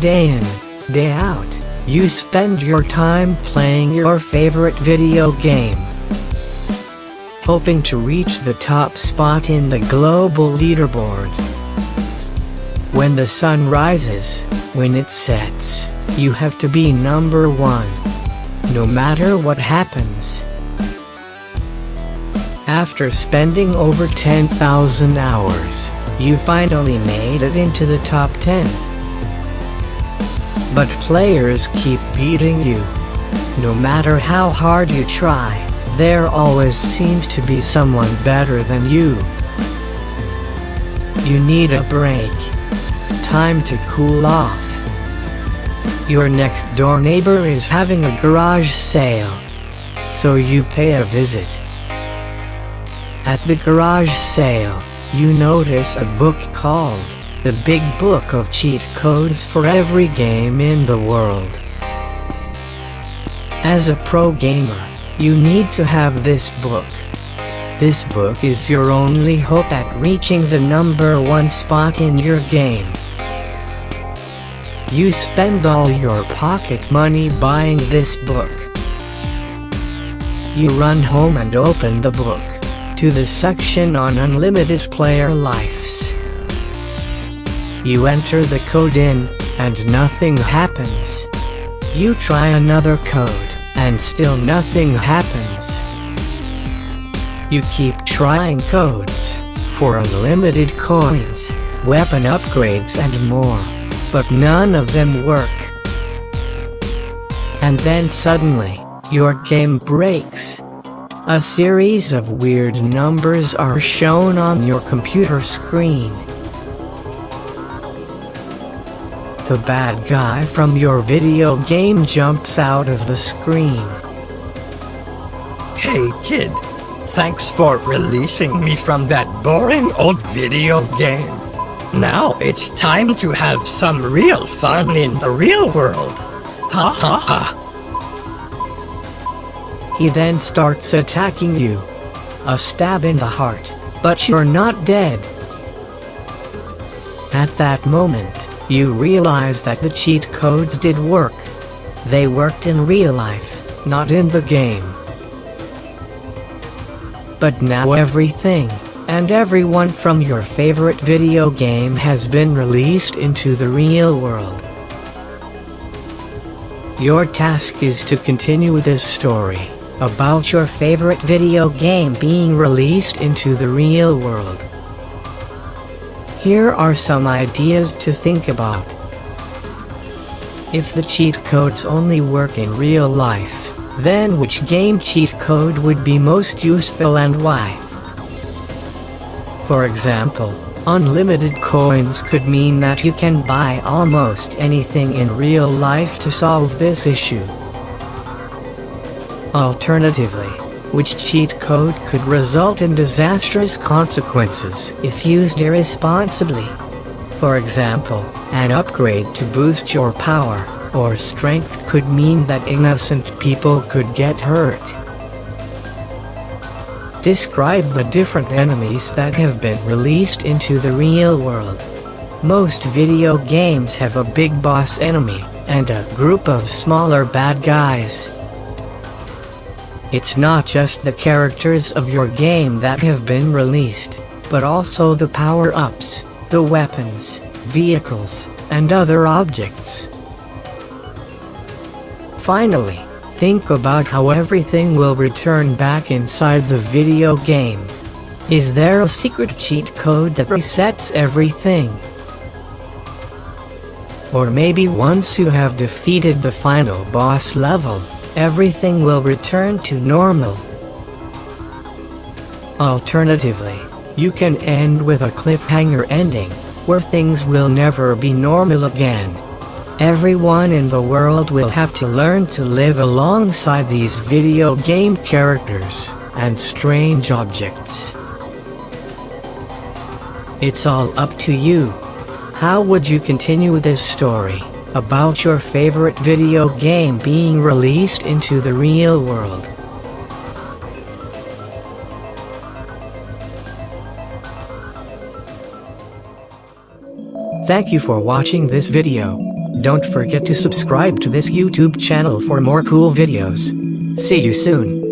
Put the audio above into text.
Day in, day out, you spend your time playing your favorite video game, hoping to reach the top spot in the global leaderboard. When the sun rises, when it sets, you have to be number one, no matter what happens. After spending over 10,000 hours, you finally made it into the top 10. But players keep beating you. No matter how hard you try, there always seems to be someone better than you. You need a break. Time to cool off. Your next door neighbor is having a garage sale, so you pay a visit. At the garage sale, you notice a book called The Big Book of Cheat Codes for Every Game in the World. As a pro gamer, you need to have this book. This book is your only hope at reaching the number one spot in your game. You spend all your pocket money buying this book. You run home and open the book to the section on unlimited player lives. You enter the code in, and nothing happens. You try another code, and still nothing happens. You keep trying codes for unlimited coins, weapon upgrades and more, but none of them work. And then suddenly, your game breaks. A series of weird numbers are shown on your computer screen. The bad guy from your video game jumps out of the screen. Hey kid, thanks for releasing me from that boring old video game. Now it's time to have some real fun in the real world. Ha ha ha. He then starts attacking you. A stab in the heart, but you're not dead. At that moment, you realize that the cheat codes did work. They worked in real life, not in the game. But now everything, and everyone from your favorite video game has been released into the real world. Your task is to continue this story about your favorite video game being released into the real world. Here are some ideas to think about. If the cheat codes only work in real life, then which game cheat code would be most useful and why? For example, unlimited coins could mean that you can buy almost anything in real life to solve this issue. Alternatively, which cheat code could result in disastrous consequences if used irresponsibly? For example, an upgrade to boost your power or strength could mean that innocent people could get hurt. Describe the different enemies that have been released into the real world. Most video games have a big boss enemy and a group of smaller bad guys. It's not just the characters of your game that have been released, but also the power-ups, the weapons, vehicles, and other objects. Finally, think about how everything will return back inside the video game. Is there a secret cheat code that resets everything? Or maybe once you have defeated the final boss level, everything will return to normal. Alternatively, you can end with a cliffhanger ending, where things will never be normal again. Everyone in the world will have to learn to live alongside these video game characters and strange objects. It's all up to you. How would you continue this story about your favorite video game being released into the real world? Thank you for watching this video. Don't forget to subscribe to this YouTube channel for more cool videos. See you soon.